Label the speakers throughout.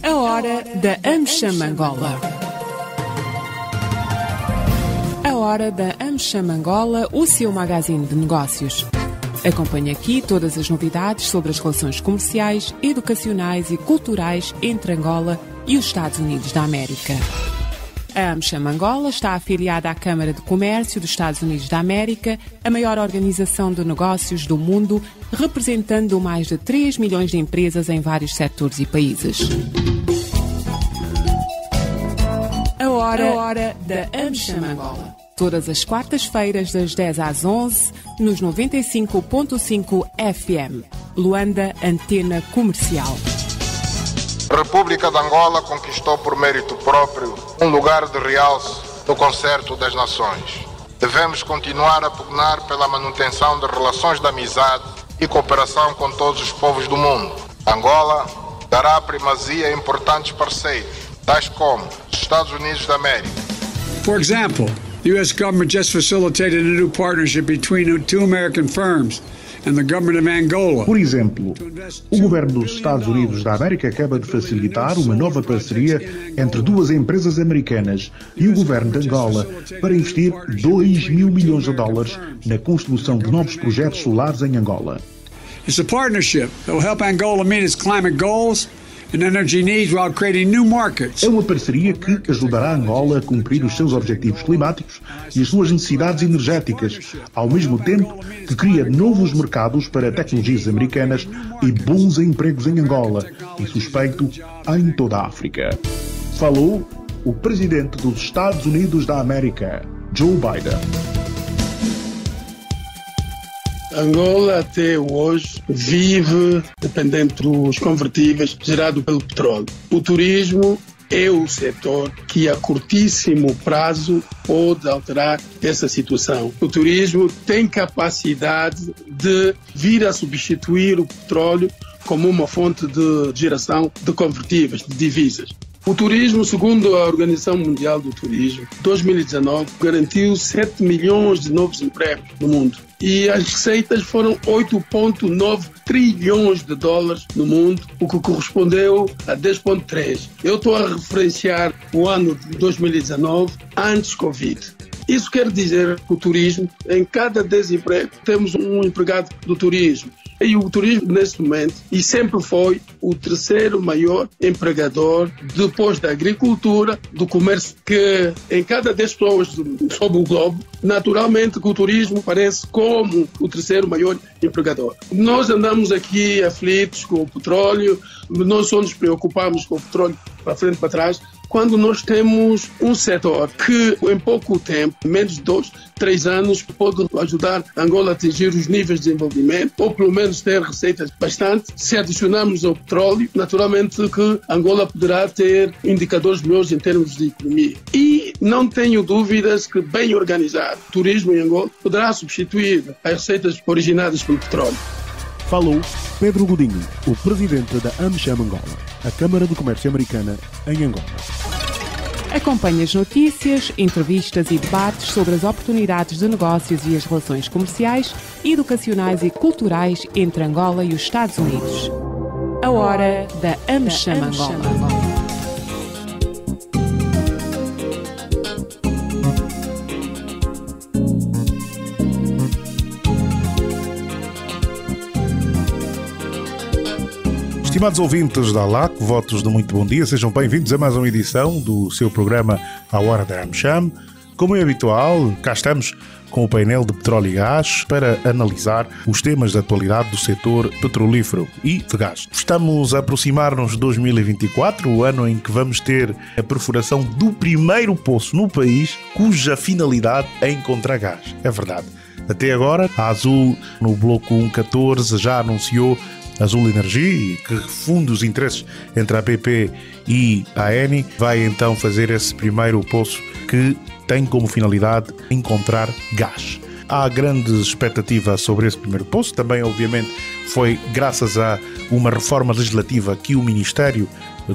Speaker 1: A hora da AmCham Angola. A hora da AmCham Angola, o seu magazine de negócios. Acompanhe aqui todas as novidades sobre as relações comerciais, educacionais e culturais entre Angola e os Estados Unidos da América. A AmCham Angola está afiliada à Câmara de Comércio dos Estados Unidos da América, a maior organização de negócios do mundo, representando mais de 3 milhões de empresas em vários setores e países. A hora da AmCham Angola. Todas as quartas-feiras, das 10 às 11, nos 95.5 FM. Luanda, Antena Comercial.
Speaker 2: A República de Angola conquistou por mérito próprio um lugar de realce no concerto das nações. Devemos continuar a pugnar pela manutenção de relações de amizade e cooperação com todos os povos do mundo. Angola dará primazia a importantes parceiros, tais como os Estados Unidos da América.
Speaker 3: For example, the U.S. government just facilitated a new partnership between two American firms and the government of Angola.
Speaker 4: Por exemplo, o governo dos Estados Unidos da América acaba de facilitar uma nova parceria entre duas empresas americanas e o governo de Angola para investir 2 mil milhões de dólares na construção de novos projetos solares em Angola.
Speaker 3: It's a partnership that will help Angola meet its climate goals and energy needs while creating new markets.
Speaker 4: É uma parceria que ajudará Angola a cumprir os seus objetivos climáticos e as suas necessidades energéticas, ao mesmo tempo que cria novos mercados para tecnologias americanas e bons empregos em Angola e, suspeito, em toda a África. Falou o presidente dos Estados Unidos da América, Joe Biden.
Speaker 5: Angola até hoje vive dependente dos convertíveis gerados pelo petróleo. O turismo é o setor que a curtíssimo prazo pode alterar essa situação. O turismo tem capacidade de vir a substituir o petróleo como uma fonte de geração de convertíveis, de divisas. O turismo, segundo a Organização Mundial do Turismo, 2019 garantiu 7 milhões de novos empregos no mundo. E as receitas foram 8,9 trilhões de dólares no mundo, o que correspondeu a 10,3. Eu estou a referenciar o ano de 2019, antes Covid. Isso quer dizer que o turismo, em cada 10 empregos, temos um empregado do turismo. E o turismo, nesse momento, e sempre foi o terceiro maior empregador, depois da agricultura, do comércio, que em cada 10 pessoas sobre o globo, naturalmente que o turismo parece como o terceiro maior empregador. Nós andamos aqui aflitos com o petróleo, nós só nos preocupamos com o petróleo para frente e para trás, quando nós temos um setor que em pouco tempo, menos de 2, 3 anos, pode ajudar Angola a atingir os níveis de desenvolvimento, ou pelo menos ter receitas bastante. Se adicionarmos ao petróleo, naturalmente que Angola poderá ter indicadores melhores em termos de economia. E não tenho dúvidas que, bem organizado, o turismo em Angola poderá substituir as receitas originadas pelo petróleo.
Speaker 4: Falou Pedro Godinho, o presidente da AmCham Angola, a Câmara de Comércio Americana em Angola.
Speaker 1: Acompanhe as notícias, entrevistas e debates sobre as oportunidades de negócios e as relações comerciais, educacionais e culturais entre Angola e os Estados Unidos. A hora da AmCham Angola.
Speaker 6: Estimados ouvintes da ALAC, votos de muito bom dia, sejam bem-vindos a mais uma edição do seu programa A Hora da AmCham. Como é habitual, cá estamos com o painel de petróleo e gás para analisar os temas de atualidade do setor petrolífero e de gás. Estamos a aproximar-nos de 2024, o ano em que vamos ter a perfuração do primeiro poço no país cuja finalidade é encontrar gás. É verdade. Até agora, a Azul, no bloco 1.14, já anunciou Azul Energia, que funde os interesses entre a BP e a Eni, vai então fazer esse primeiro poço que tem como finalidade encontrar gás. Há grande expectativa sobre esse primeiro poço, também obviamente foi graças a uma reforma legislativa que o Ministério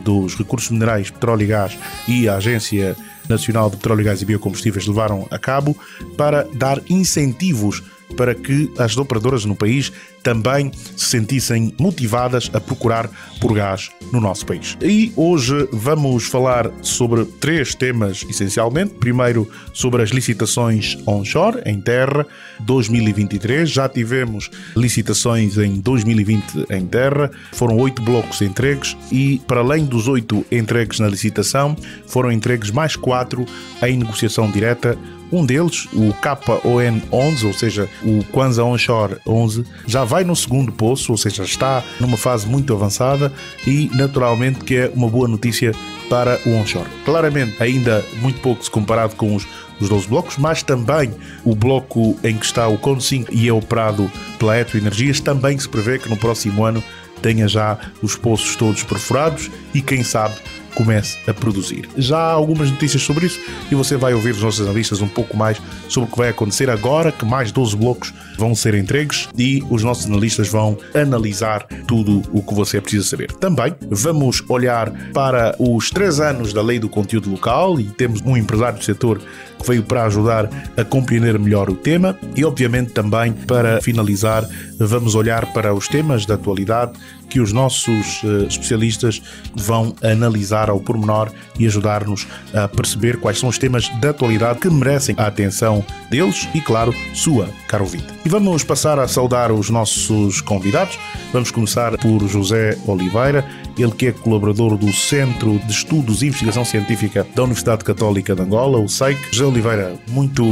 Speaker 6: dos Recursos Minerais, Petróleo e Gás e a Agência Nacional de Petróleo, Gás e Biocombustíveis levaram a cabo para dar incentivos para que as operadoras no país também se sentissem motivadas a procurar por gás no nosso país. E hoje vamos falar sobre 3 temas essencialmente. Primeiro, sobre as licitações onshore, em terra, 2023. Já tivemos licitações em 2020 em terra, foram 8 blocos entregues e, para além dos 8 entregues na licitação, foram entregues mais 4 em negociação direta. Um deles, o KON 11, ou seja, o Kwanza Onshore 11, já vai no segundo poço, ou seja, está numa fase muito avançada e, naturalmente, que é uma boa notícia para o onshore. Claramente, ainda muito pouco se comparado com os 12 blocos, mas também o bloco em que está o KON 5 e é operado pela Eto Energias, também se prevê que no próximo ano tenha já os poços todos perfurados e, quem sabe, comece a produzir. Já há algumas notícias sobre isso e você vai ouvir os nossos analistas um pouco mais sobre o que vai acontecer agora que mais 12 blocos vão ser entregues e os nossos analistas vão analisar tudo o que você precisa saber. Também vamos olhar para os 3 anos da Lei do Conteúdo Local e temos um empresário do setor que veio para ajudar a compreender melhor o tema e, obviamente, também para finalizar, vamos olhar para os temas da atualidade que os nossos especialistas vão analisar ao pormenor e ajudar-nos a perceber quais são os temas da atualidade que merecem a atenção deles e, claro, sua, caro ouvinte. E vamos passar a saudar os nossos convidados. Vamos começar por José Oliveira, ele que é colaborador do Centro de Estudos e Investigação Científica da Universidade Católica de Angola, o SEIC. José Oliveira, muito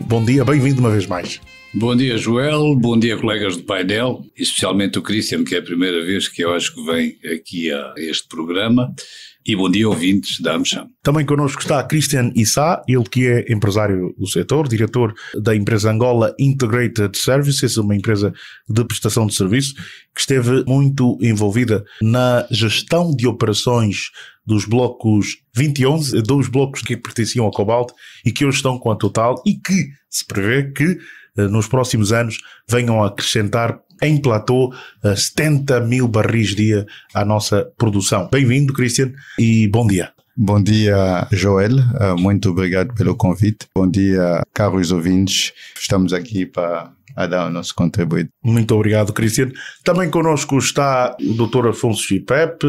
Speaker 6: bom dia, bem-vindo uma vez mais.
Speaker 7: Bom dia, Joel, bom dia, colegas do painel, especialmente o Christian, que é a primeira vez que eu acho que vem aqui a este programa, e bom dia, ouvintes da AmCham.
Speaker 6: Também connosco está Christian Issa, ele que é empresário do setor, diretor da empresa Angola Integrated Services, uma empresa de prestação de serviço, que esteve muito envolvida na gestão de operações dos blocos 20 e 11, 2 blocos que pertenciam ao Cobalt e que hoje estão com a Total e que se prevê que nos próximos anos venham a acrescentar em platô 70 mil barris dia à nossa produção. Bem-vindo, Christian, e bom dia.
Speaker 8: Bom dia, Joel. Muito obrigado pelo convite. Bom dia, caros ouvintes. Estamos aqui para dar o nosso contributo.
Speaker 6: Muito obrigado, Christian. Também connosco está o Dr. Afonso Chipep,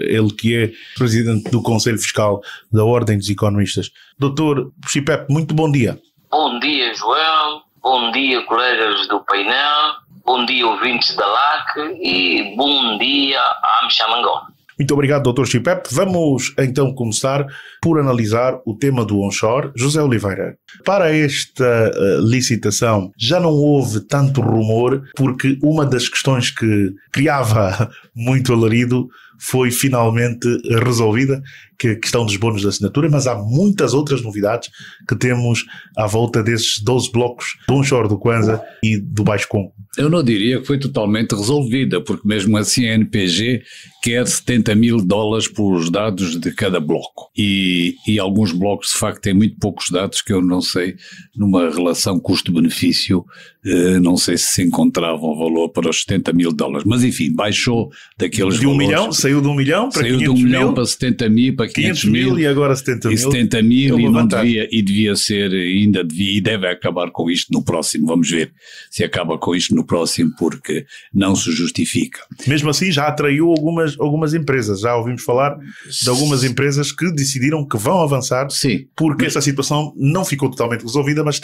Speaker 6: ele que é presidente do Conselho Fiscal da Ordem dos Economistas. Dr. Chipep, muito bom dia.
Speaker 9: Bom dia, Joel. Bom dia, colegas do painel, bom dia, ouvintes da LAC e bom dia à AmCham Angola.
Speaker 6: Muito obrigado, Dr. Chipep. Vamos então começar por analisar o tema do onshore. José Oliveira, para esta licitação já não houve tanto rumor porque uma das questões que criava muito alarido foi finalmente resolvida, que é a questão dos bônus de assinatura, mas há muitas outras novidades que temos à volta desses 12 blocos do onshore do Kwanza e do Baixo Congo.
Speaker 7: Eu não diria que foi totalmente resolvida, porque mesmo assim a NPG quer $70 mil por os dados de cada bloco. E alguns blocos, de facto, têm muito poucos dados que eu não sei, numa relação custo-benefício, não sei se encontrava um valor para os $70 mil. Mas enfim, baixou daqueles
Speaker 6: de 1
Speaker 7: valores.
Speaker 6: milhão, saiu de 1 milhão para 500 mil.
Speaker 7: Saiu de 1 milhão para 70 mil, para 500 mil
Speaker 6: e agora 70 mil.
Speaker 7: E 70 mil e não devia, e devia ser, ainda devia, e deve acabar com isto no próximo. Vamos ver se acaba com isto no próximo, porque não se justifica.
Speaker 6: Mesmo assim já atraiu algumas empresas, já ouvimos falar de algumas empresas que decidiram que vão avançar.
Speaker 7: Sim.
Speaker 6: Porque essa situação não ficou totalmente resolvida, mas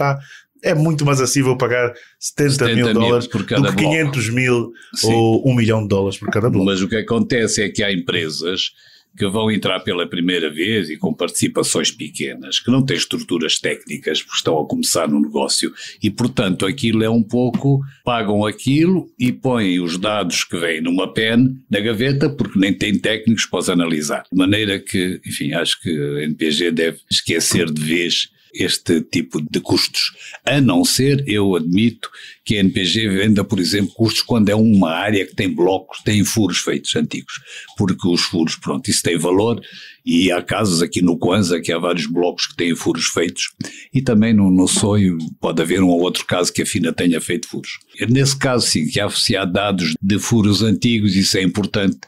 Speaker 6: é muito mais acessível pagar $70 mil
Speaker 7: por cada
Speaker 6: do que 500 mil
Speaker 7: Sim.
Speaker 6: ou $1 milhão por cada bloco.
Speaker 7: Mas o que acontece é que há empresas que vão entrar pela primeira vez e com participações pequenas, que não têm estruturas técnicas porque estão a começar no negócio e, portanto, aquilo é um pouco, pagam aquilo e põem os dados que vêm numa pen na gaveta porque nem têm técnicos para os analisar. De maneira que, enfim, acho que a NPG deve esquecer de vez este tipo de custos, a não ser, eu admito, que a NPG venda, por exemplo, custos quando é uma área que tem blocos, tem furos feitos antigos, porque os furos, pronto, isso tem valor e há casos aqui no Kwanza que há vários blocos que têm furos feitos e também no Sonho pode haver um ou outro caso que a FINA tenha feito furos. Nesse caso sim, que se há dados de furos antigos, isso é importante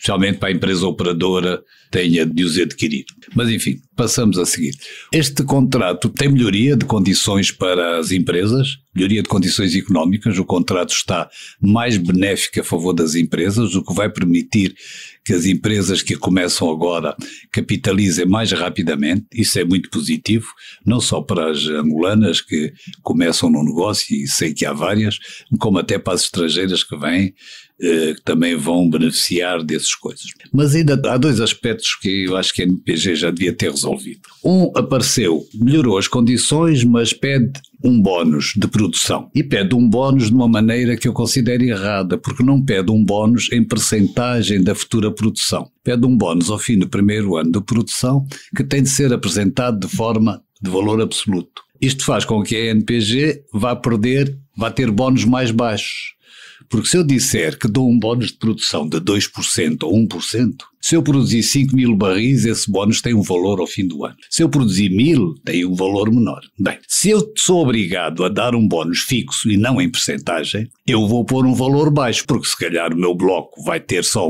Speaker 7: especialmente para a empresa operadora tenha de os adquirir. Mas enfim, passamos a seguir. Este contrato tem melhoria de condições para as empresas, melhoria de condições económicas, o contrato está mais benéfico a favor das empresas, o que vai permitir que as empresas que começam agora capitalizem mais rapidamente. Isso é muito positivo, não só para as angolanas que começam no negócio, e sei que há várias, como até para as estrangeiras que vêm, que também vão beneficiar dessas coisas. Mas ainda há dois aspectos que eu acho que a NPG já devia ter resolvido. Apareceu, melhorou as condições, mas pede um bónus de produção. E pede um bónus de uma maneira que eu considero errada, porque não pede um bónus em percentagem da futura produção. Pede um bónus ao fim do primeiro ano de produção, que tem de ser apresentado de forma de valor absoluto. Isto faz com que a NPG vá ter bónus mais baixos. Porque se eu disser que dou um bónus de produção de 2% ou 1%, se eu produzir 5.000 barris, esse bónus tem um valor ao fim do ano. Se eu produzir 1.000, tem um valor menor. Bem, se eu sou obrigado a dar um bónus fixo e não em percentagem, eu vou pôr um valor baixo, porque se calhar o meu bloco vai ter só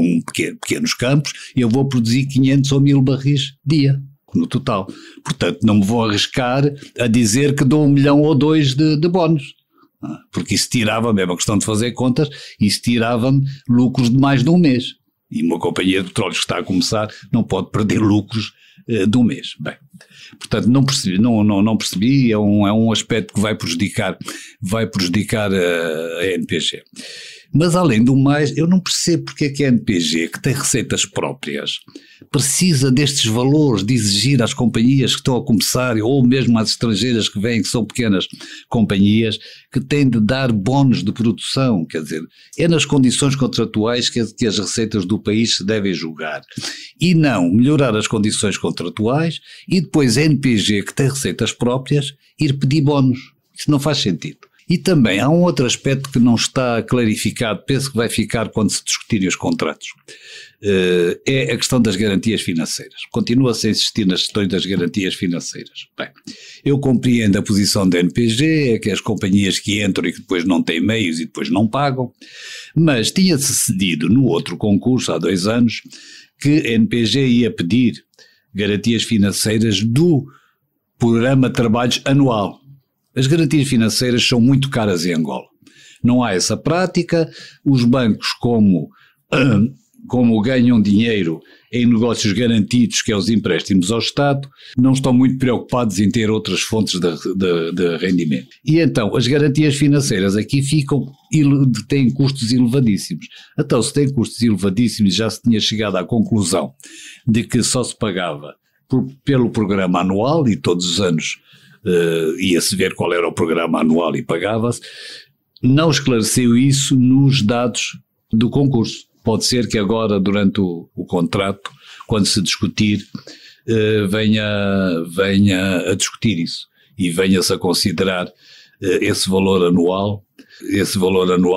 Speaker 7: pequenos campos e eu vou produzir 500 ou 1.000 barris dia. No total. Portanto, não me vou arriscar a dizer que dou 1 milhão ou 2 de bónus. Porque isso tirava-me, é uma questão de fazer contas, isso tirava-me lucros de mais de um mês. E uma companhia de petróleo que está a começar não pode perder lucros de um mês. Bem, portanto, não percebi, é um aspecto que vai prejudicar a NPG. Mas além do mais, eu não percebo porque é que a NPG, que tem receitas próprias, precisa destes valores, de exigir às companhias que estão a começar, ou mesmo às estrangeiras que vêm, que são pequenas companhias, que têm de dar bónus de produção. Quer dizer, é nas condições contratuais que as receitas do país se devem julgar. E não melhorar as condições contratuais e depois a NPG, que tem receitas próprias, ir pedir bónus. Isso não faz sentido. E também há um outro aspecto que não está clarificado, penso que vai ficar quando se discutirem os contratos, é a questão das garantias financeiras. Continua-se a insistir nas questões das garantias financeiras. Bem, eu compreendo a posição da NPG, é que as companhias que entram e que depois não têm meios e depois não pagam, mas tinha-se cedido no outro concurso há 2 anos que a NPG ia pedir garantias financeiras do programa de trabalhos anual. As garantias financeiras são muito caras em Angola. Não há essa prática, os bancos como ganham dinheiro em negócios garantidos, que é os empréstimos ao Estado, não estão muito preocupados em ter outras fontes de rendimento. E então as garantias financeiras aqui têm custos elevadíssimos. Então, se têm custos elevadíssimos, já se tinha chegado à conclusão de que só se pagava pelo programa anual e todos os anos ia-se ver qual era o programa anual e pagava-se, não esclareceu isso nos dados do concurso. Pode ser que agora, durante o contrato, quando se discutir, venha a discutir isso e venha-se a considerar esse valor anual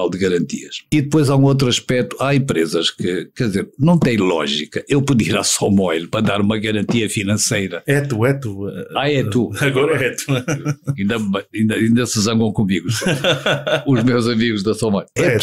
Speaker 7: de garantias. E depois há um outro aspecto, há empresas que, quer dizer, não tem lógica eu pedir à Somoil para dar uma garantia financeira.
Speaker 6: É tu.
Speaker 7: É tu.
Speaker 6: Agora é tu.
Speaker 7: Ainda se zangam comigo, os meus amigos da Somoil. É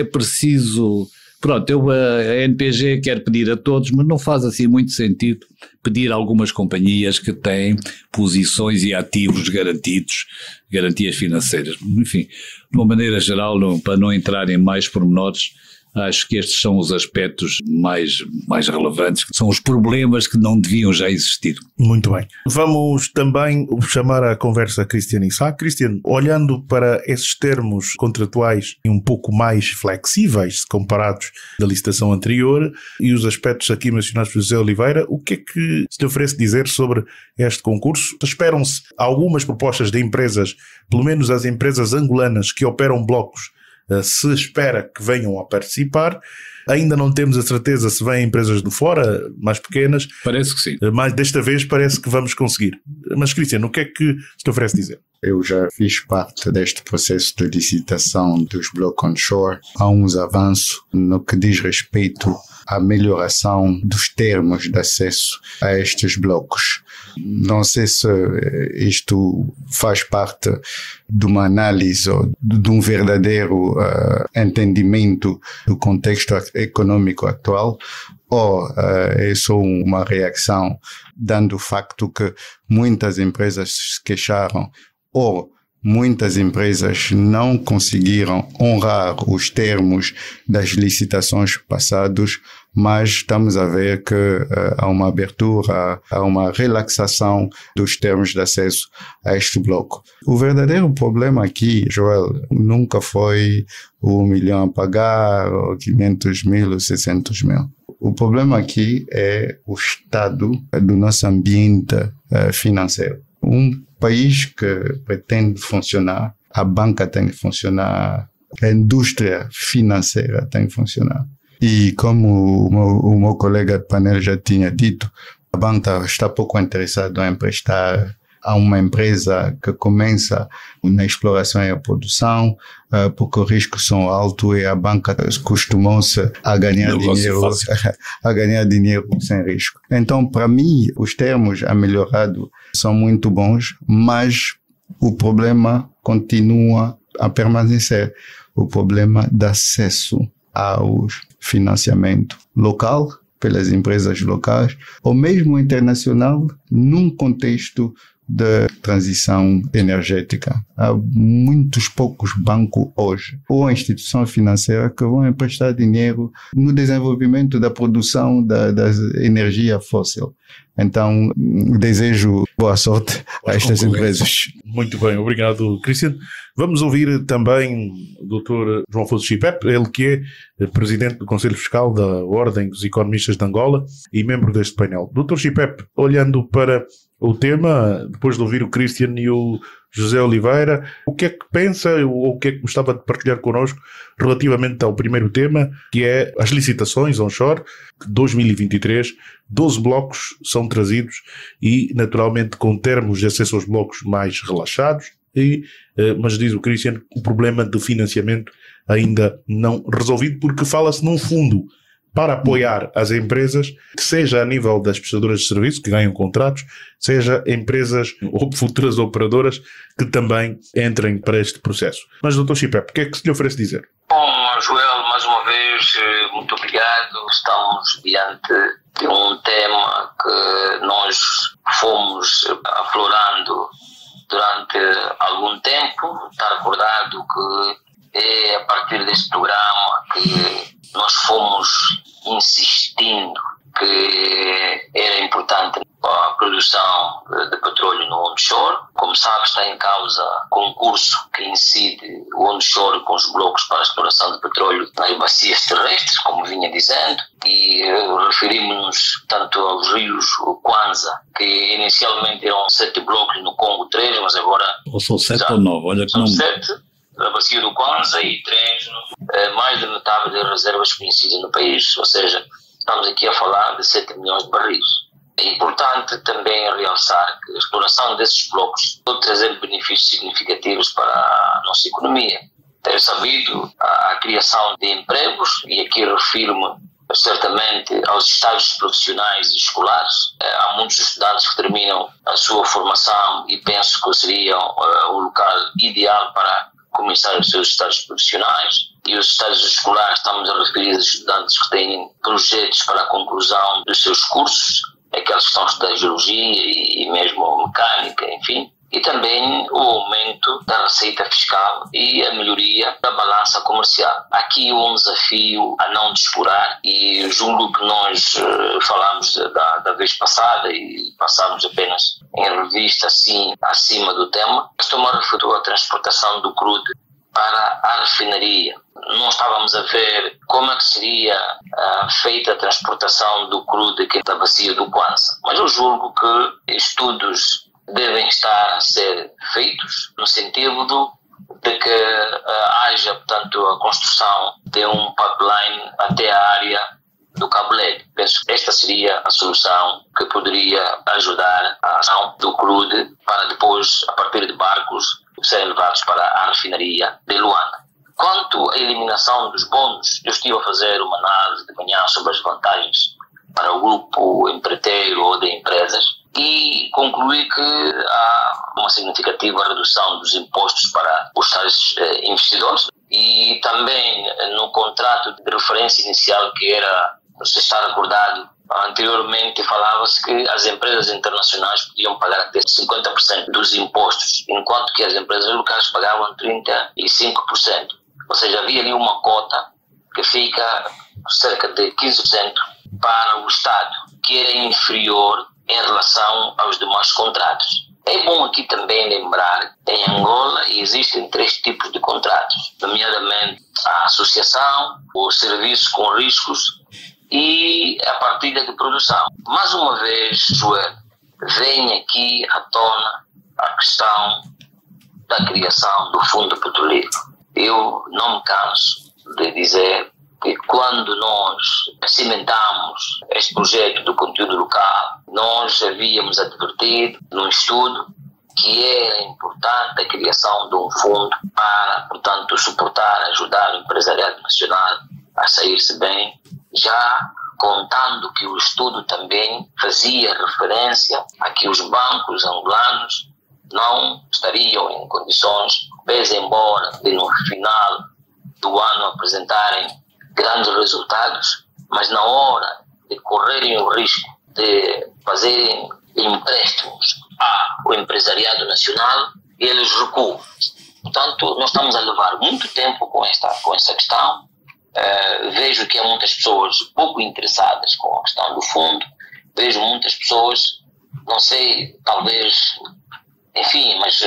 Speaker 7: preciso, pronto, a NPG quer pedir a todos, mas não faz assim muito sentido pedir a algumas companhias que têm posições e ativos garantidos, garantias financeiras. Enfim, de uma maneira geral, para não entrar em mais pormenores, acho que estes são os aspectos mais relevantes, que são os problemas que não deviam já existir.
Speaker 6: Muito bem. Vamos também chamar à conversa a Cristian Isaac. Cristian, olhando para esses termos contratuais um pouco mais flexíveis comparados da licitação anterior e os aspectos aqui mencionados por José Oliveira, o que é que se te oferece dizer sobre este concurso? Esperam-se algumas propostas de empresas, pelo menos as empresas angolanas que operam blocos, se espera que venham a participar. Ainda não temos a certeza se vêm empresas de fora, mais pequenas.
Speaker 7: Parece que sim.
Speaker 6: Mas desta vez parece que vamos conseguir. Mas, Cristian, o que é que se te oferece dizer?
Speaker 8: Eu já fiz parte deste processo de licitação dos blocos onshore. Há uns avanços no que diz respeito à melhoração dos termos de acesso a estes blocos. Não sei se isto faz parte de uma análise ou de um verdadeiro entendimento do contexto econômico atual, ou é só uma reação, dando o facto que muitas empresas se queixaram, ou muitas empresas não conseguiram honrar os termos das licitações passadas, mas estamos a ver que há uma abertura, há uma relaxação dos termos de acesso a este bloco. O verdadeiro problema aqui, Joel, nunca foi o 1 milhão a pagar, ou 500 mil, ou 600 mil. O problema aqui é o estado do nosso ambiente financeiro. Um país que pretende funcionar, a banca tem que funcionar, a indústria financeira tem que funcionar. E como o meu colega de painel já tinha dito, a banca está pouco interessada em emprestar a uma empresa que começa na exploração e a produção, porque os riscos são altos e a banca costumou-se a ganhar dinheiro sem risco. Então, para mim, os termos a melhorado são muito bons, mas o problema continua a permanecer. O problema de acesso ao financiamento local, pelas empresas locais, ou mesmo internacional, num contexto de transição energética. Há muitos poucos bancos hoje, ou a instituição financeira, que vão emprestar dinheiro no desenvolvimento da produção da energia fóssil. Então, desejo boa sorte a estas empresas.
Speaker 6: Muito bem, obrigado, Christian. Vamos ouvir também o Dr. João Afonso Chipep, ele que é presidente do Conselho Fiscal da Ordem dos Economistas de Angola e membro deste painel. Dr. Chipep, olhando para o tema, depois de ouvir o Christian e o José Oliveira, o que é que pensa ou o que é que gostava de partilhar connosco relativamente ao primeiro tema, que é as licitações onshore, 2023, 12 blocos são trazidos e, naturalmente, com termos de acesso aos blocos mais relaxados, mas diz o Christian, o problema de financiamento ainda não resolvido, porque fala-se num fundo para apoiar as empresas, seja a nível das prestadoras de serviço que ganham contratos, seja empresas ou futuras operadoras que também entrem para este processo. Mas, Dr. Chipep, o que é que se lhe oferece dizer?
Speaker 9: Bom, Joel, mais uma vez, muito obrigado. Estamos diante de um tema que nós fomos aflorando durante algum tempo. Está recordado que é a partir deste programa que nós fomos insistindo que era importante a produção de petróleo no onshore. Como sabe, está em causa concurso que incide o onshore com os blocos para a exploração de petróleo nas bacias terrestres, como vinha dizendo, e referimos-nos tanto aos rios Kwanza, que inicialmente eram 7 blocos no Congo 3, mas agora...
Speaker 7: Ou são 7 ou 9, olha que não...
Speaker 9: 7 na bacia do Kwanza e 3, mais de metade das reservas conhecidas no país, ou seja, estamos aqui a falar de 7 milhões de barris. É importante também realçar que a exploração desses blocos pode trazer benefícios significativos para a nossa economia. É sabido a criação de empregos, e aqui refiro-me certamente aos estágios profissionais e escolares. Há muitos estudantes que terminam a sua formação e penso que seria o local ideal para começar os seus estágios profissionais. E os estágios escolares, estamos a referir a estudantes que têm projetos para a conclusão dos seus cursos, aqueles que estão a estudar geologia e mesmo mecânica, enfim. E também o aumento da receita fiscal e a melhoria da balança comercial. Aqui um desafio a não descurar, e julgo que nós falámos da vez passada e passámos apenas em revista assim acima do tema. Estou-me a referir à transportação do crudo para a refinaria. Não estávamos a ver como é que seria feita a transportação do crudo aqui da bacia do Kwanza. Mas eu julgo que estudos devem estar a ser feitos no sentido de que haja, portanto, a construção de um pipeline até a área do Cabo Leste. Penso que esta seria a solução que poderia ajudar a ação do crudo para depois, a partir de barcos, serem levados para a refinaria de Luanda. Quanto à eliminação dos bônus, eu estive a fazer uma análise de manhã sobre as vantagens para o grupo empreiteiro ou de empresas. e concluí que há uma significativa redução dos impostos para os tais investidores, e também no contrato de referência inicial, que era, se está recordado, anteriormente falava-se que as empresas internacionais podiam pagar até 50% dos impostos, enquanto que as empresas locais pagavam 35%. Ou seja, havia ali uma cota que fica cerca de 15% para o Estado, que era inferior em relação aos demais contratos. É bom aqui também lembrar que em Angola existem 3 tipos de contratos, nomeadamente a associação, o serviço com riscos e a partilha de produção. Mais uma vez, Joel, vem aqui à tona a questão da criação do Fundo Petrolífero. Eu não me canso de dizer que quando nós cimentamos este projeto do conteúdo local, nós havíamos advertido num estudo que era importante a criação de um fundo para, portanto, suportar, ajudar o empresariado nacional a sair-se bem, já contando que o estudo também fazia referência a que os bancos angolanos não estariam em condições, pese embora de no final do ano apresentarem grandes resultados, mas na hora de correrem o risco de fazerem empréstimos ao empresariado nacional, eles recuam. Portanto, nós estamos a levar muito tempo com essa questão. Vejo que há muitas pessoas pouco interessadas com a questão do fundo, vejo muitas pessoas, não sei, talvez, enfim, mas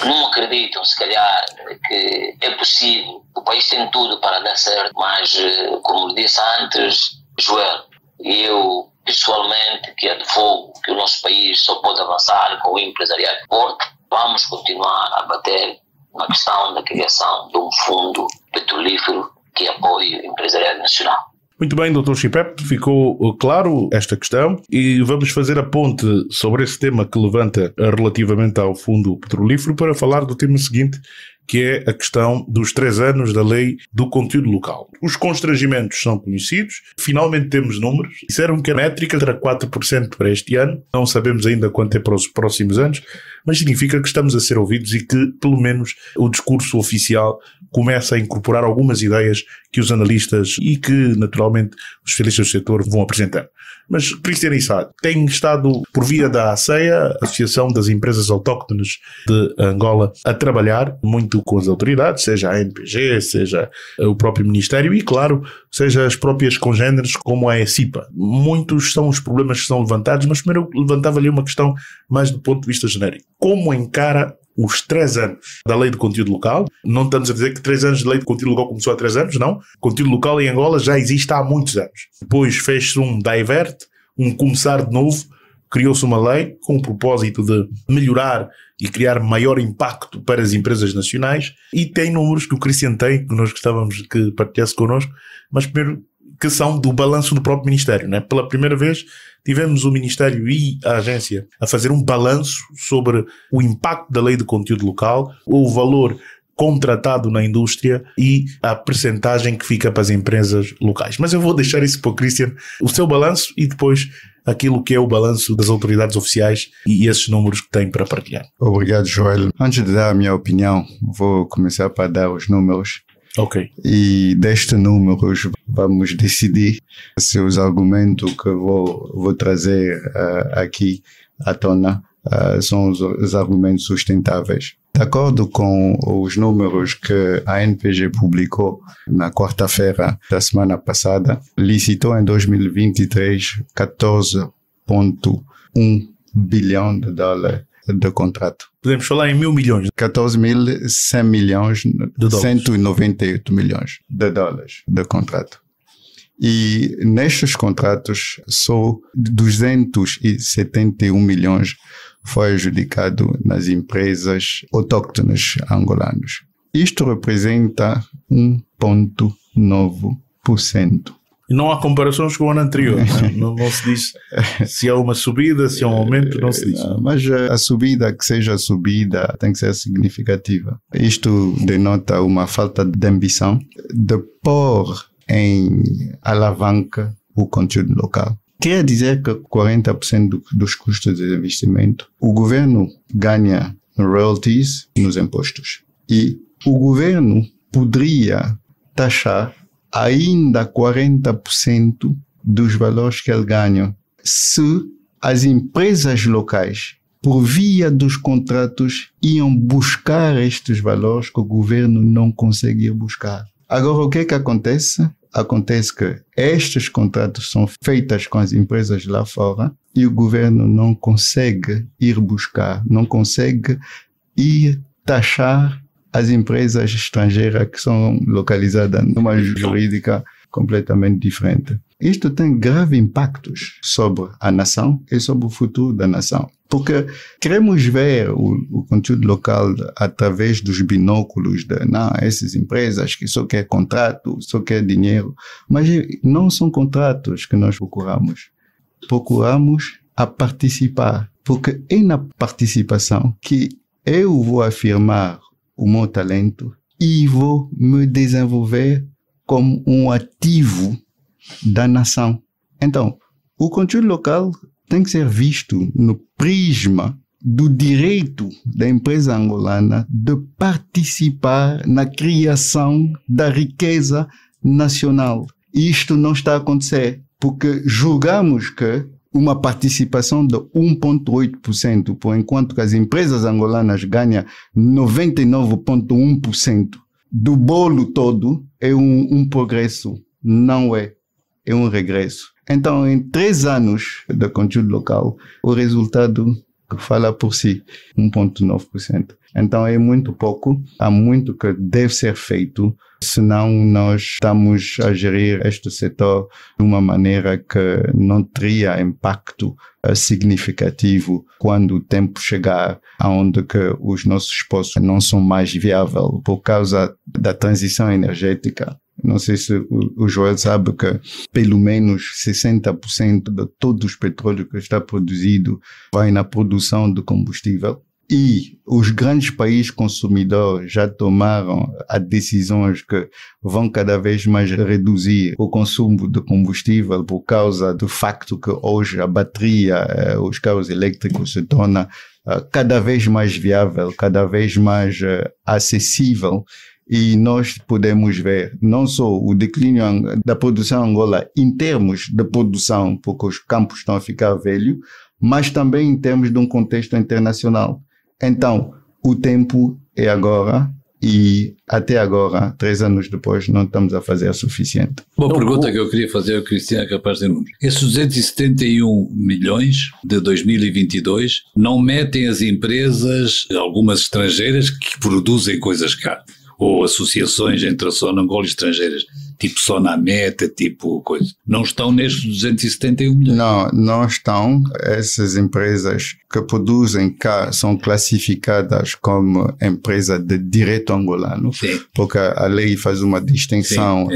Speaker 9: não acreditam, se calhar, que é possível. O país tem tudo para dar certo, mas, como disse antes, Joel, eu pessoalmente que advogo que o nosso país só pode avançar com o empresariado forte, vamos continuar a bater na questão da criação de um fundo petrolífero que apoie o empresariado nacional.
Speaker 6: Muito bem, Dr. Chipep, ficou claro esta questão e vamos fazer a ponte sobre esse tema que levanta relativamente ao fundo petrolífero para falar do tema seguinte, que é a questão dos 3 anos da lei do conteúdo local. Os constrangimentos são conhecidos, finalmente temos números, disseram que a métrica era 4% para este ano, não sabemos ainda quanto é para os próximos anos, mas significa que estamos a ser ouvidos e que, pelo menos, o discurso oficial começa a incorporar algumas ideias que os analistas e que, naturalmente, os especialistas do setor vão apresentar. Mas, Cristiano Issá, tem estado, por via da ASEA, Associação das Empresas Autóctones de Angola, a trabalhar muito com as autoridades, seja a ANPG, seja o próprio Ministério e, claro, seja as próprias congêneres como a ECIPA. Muitos são os problemas que são levantados, mas primeiro eu levantava-lhe uma questão mais do ponto de vista genérico. Como encara os 3 anos da lei de conteúdo local? Não estamos a dizer que 3 anos de lei de conteúdo local começou há 3 anos, não. O conteúdo local em Angola já existe há muitos anos. Depois fez-se um divert, um começar de novo, criou-se uma lei com o propósito de melhorar e criar maior impacto para as empresas nacionais e tem números que o Cristiano tem, que nós gostávamos que partilhasse connosco, mas primeiro que são do balanço do próprio Ministério, né? Pela primeira vez tivemos o Ministério e a agência a fazer um balanço sobre o impacto da lei de conteúdo local, o valor contratado na indústria e a percentagem que fica para as empresas locais. Mas eu vou deixar isso para o Cristiano, o seu balanço e depois aquilo que é o balanço das autoridades oficiais e esses números que tem para partilhar.
Speaker 8: Obrigado, Joel. Antes de dar a minha opinião, vou começar para dar os números.
Speaker 6: Ok.
Speaker 8: E destes números vamos decidir se os argumentos que vou trazer aqui à tona são os argumentos sustentáveis. De acordo com os números que a ANPG publicou na quarta-feira da semana passada, licitou em 2023 14,1 bilhão de dólares de contrato.
Speaker 6: Podemos falar em 1.000 milhões.
Speaker 8: 14.100 milhões, 198 milhões de dólares de contrato. E nestes contratos, só 271 milhões foi adjudicado nas empresas autóctones angolanas. Isto representa 1,9%.
Speaker 6: E não há comparações com o ano anterior. Não se diz se há uma subida, se há um aumento, não se diz.
Speaker 8: Mas a subida, que seja subida, tem que ser significativa. Isto denota uma falta de ambição de pôr em alavanca o conteúdo local. Quer dizer que 40% dos custos de investimento, o governo ganha royalties nos impostos. E o governo poderia taxar ainda 40% dos valores que ele ganha se as empresas locais, por via dos contratos, iam buscar estes valores que o governo não conseguia buscar. Agora, o que é que acontece? Acontece que estes contratos são feitos com as empresas lá fora e o governo não consegue ir buscar, não consegue ir taxar as empresas estrangeiras que são localizadas numa jurídica completamente diferente. Isto tem graves impactos sobre a nação e sobre o futuro da nação. Porque queremos ver o conteúdo local através dos binóculos de essas empresas que só quer contrato, só quer dinheiro. Mas não são contratos que nós procuramos. Procuramos a participar. Porque é na participação que eu vou afirmar o meu talento e vou me desenvolver como um ativo da nação. Então, o conteúdo local tem que ser visto no prisma do direito da empresa angolana de participar na criação da riqueza nacional. E isto não está a acontecer, porque julgamos que uma participação de 1,8%, por enquanto que as empresas angolanas ganham 99,1% do bolo todo, é um progresso. Não é. É um regresso. Então, em 3 anos de conteúdo local, o resultado fala por si, 1,9%. Então, é muito pouco. Há muito que deve ser feito, senão nós estamos a gerir este setor de uma maneira que não teria impacto significativo quando o tempo chegar aonde que os nossos poços não são mais viáveis por causa da transição energética. Não sei se o Joel sabe que pelo menos 60% de todo o petróleo que está produzido vai na produção de combustível. E os grandes países consumidores já tomaram as decisões que vão cada vez mais reduzir o consumo de combustível por causa do facto que hoje a bateria, os carros elétricos se tornam cada vez mais viável, cada vez mais acessível. E nós podemos ver não só o declínio da produção em Angola em termos de produção, porque os campos estão a ficar velhos, mas também em termos de um contexto internacional. Então, o tempo é agora e até agora, 3 anos depois, não estamos a fazer o suficiente.
Speaker 7: Uma pergunta que eu queria fazer ao Cristiano, capaz de números. Esses 271 milhões de 2022 não metem as empresas, algumas estrangeiras, que produzem coisas caras? Ou associações entre a Sona Angola e estrangeiras, tipo Sonameta, tipo coisa. Não estão nestes 271 milhões?
Speaker 8: Não estão. Essas empresas que produzem cá são classificadas como empresa de direito angolano. Sim. Porque a lei faz uma distinção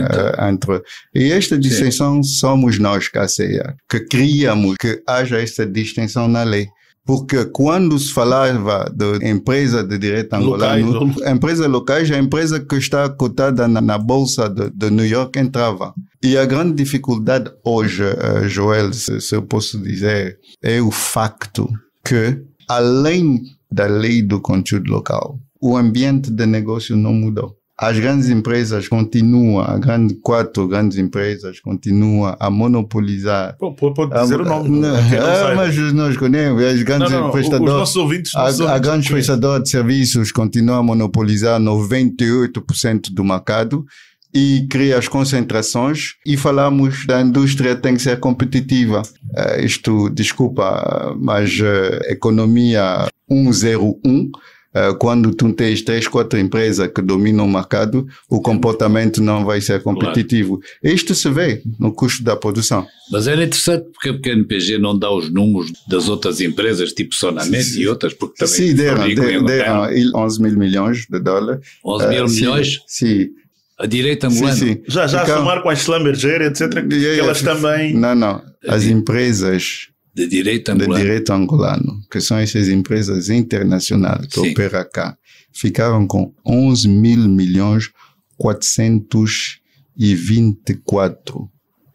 Speaker 8: entre... E esta distinção somos nós, CACEA, que criamos que haja essa distinção na lei. Porque quando se falava de empresa de direito angolano, empresa locais, a empresa que está cotada na Bolsa de New York entrava. E a grande dificuldade hoje, Joel, se eu posso dizer, é o facto que, além da lei do conteúdo local, o ambiente de negócio não mudou. As grandes empresas continuam, 4 grandes empresas continuam a monopolizar.
Speaker 6: Pode dizer o nome.
Speaker 8: Mas nós conhecemos, as grandes prestadoras.
Speaker 6: Os nossos ouvintes.
Speaker 8: A grandes prestadoras de serviços continuam a monopolizar 98% do mercado e cria as concentrações e falamos da indústria tem que ser competitiva. Desculpa, mas economia 101. Quando tu tens 3, 4 empresas que dominam o mercado, o comportamento não vai ser competitivo. Claro. Isto se vê no custo da produção.
Speaker 7: Mas era interessante porque a PNPG não dá os números das outras empresas, tipo Sonamet e outras, porque também...
Speaker 8: Sim, deram 11 mil milhões de dólares.
Speaker 7: 11 mil milhões?
Speaker 8: Sim.
Speaker 7: A direita angolana?
Speaker 6: Sim. Já a somar com a Schlumberger, etc., que elas também...
Speaker 8: Não. As empresas...
Speaker 7: De direito
Speaker 8: angolano, que são essas empresas internacionais que operam cá, ficaram com 11 mil milhões 424.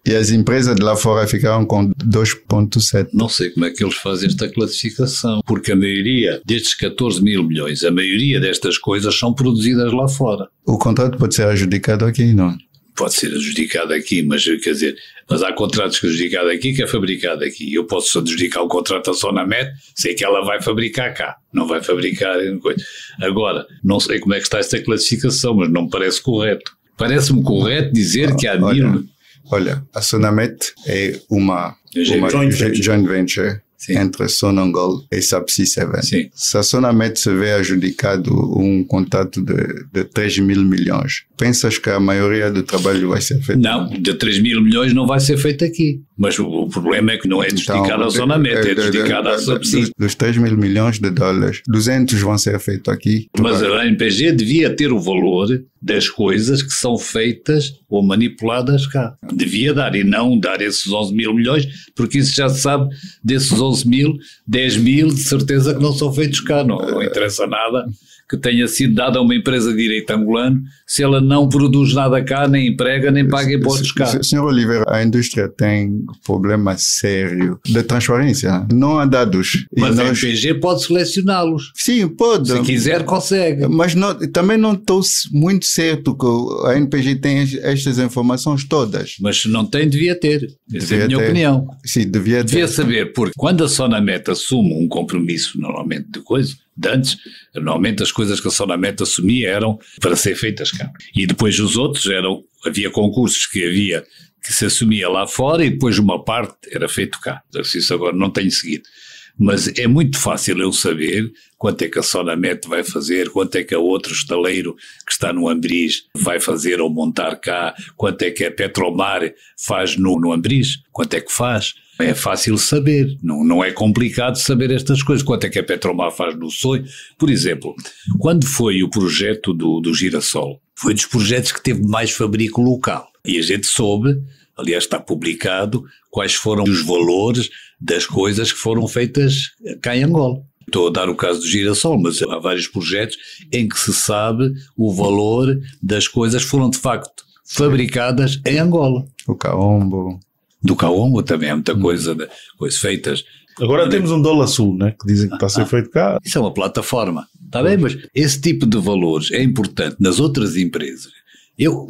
Speaker 8: E as empresas de lá fora ficaram com 2,7.
Speaker 7: Não sei como é que eles fazem esta classificação, porque a maioria destes 14 mil milhões, a maioria destas coisas são produzidas lá fora.
Speaker 8: O contrato pode ser adjudicado aqui, não?
Speaker 7: Pode ser adjudicado aqui, mas quer dizer, mas há contratos que é adjudicado aqui que é fabricado aqui. Eu posso adjudicar o contrato à Sonamet, sei que ela vai fabricar cá, não vai fabricar em coisa. Agora, não sei como é que está esta classificação, mas não me parece correto. Parece-me correto dizer que há mil...
Speaker 8: Olha, a Sonamet é uma joint venture entre Sonangol e Subsea 7.
Speaker 7: Sim.
Speaker 8: Se a Sonamet se vê adjudicado um contrato de 3 mil milhões, pensas que a maioria do trabalho vai ser feito?
Speaker 7: Não, de 3 mil milhões não vai ser feito aqui. Mas o problema é que não é adjudicado à Sonamet, é adjudicado à Subsea.
Speaker 8: Dos 3 mil milhões de dólares, 200 vão ser feitos aqui.
Speaker 7: Mas a ANPG devia ter o valor das coisas que são feitas ou manipuladas cá. Devia dar, e não dar esses 11 mil milhões, porque isso já se sabe, desses 11 mil, 10 mil de certeza que não são feitos cá. Não interessa nada que tenha sido dado a uma empresa de direito angolano se ela não produz nada cá, nem emprega, nem paga impostos cá.
Speaker 8: Sr. Oliveira, a indústria tem problema sério de transparência. Não há dados.
Speaker 7: Mas a ANPG pode selecioná-los.
Speaker 8: Sim, pode.
Speaker 7: Se quiser, consegue.
Speaker 8: Mas também não estou muito certo que a ANPG tem estas informações todas.
Speaker 7: Mas se não tem, devia ter. Essa é a minha opinião.
Speaker 8: Sim, devia ter.
Speaker 7: Devia saber, porque quando a Sonamet assume um compromisso, normalmente de coisa, de antes, normalmente as coisas que a Sonamet assumia eram para ser feitas cá. E depois os outros havia concursos que se assumia lá fora e depois uma parte era feito cá. Isso agora não tenho seguido. Mas é muito fácil eu saber quanto é que a Sonamet vai fazer, quanto é que a outro estaleiro que está no Ambriz vai fazer ou montar cá, quanto é que a Petromar faz no Ambriz, quanto é que faz. É fácil saber, não é complicado saber estas coisas. Quanto é que a Petromar faz no sonho? Por exemplo, quando foi o projeto do Girassol, foi dos projetos que teve mais fabrico local. E a gente soube, aliás está publicado, quais foram os valores das coisas que foram feitas cá em Angola. Estou a dar o caso do Girassol, mas há vários projetos em que se sabe o valor das coisas que foram de facto fabricadas em Angola.
Speaker 8: O Kaombo.
Speaker 7: Do Kaombo também há muita coisa feitas.
Speaker 6: Agora temos um dólar sul, né, que dizem que está a ser feito cá.
Speaker 7: Isso é uma plataforma, está bem? Mas esse tipo de valores é importante nas outras empresas.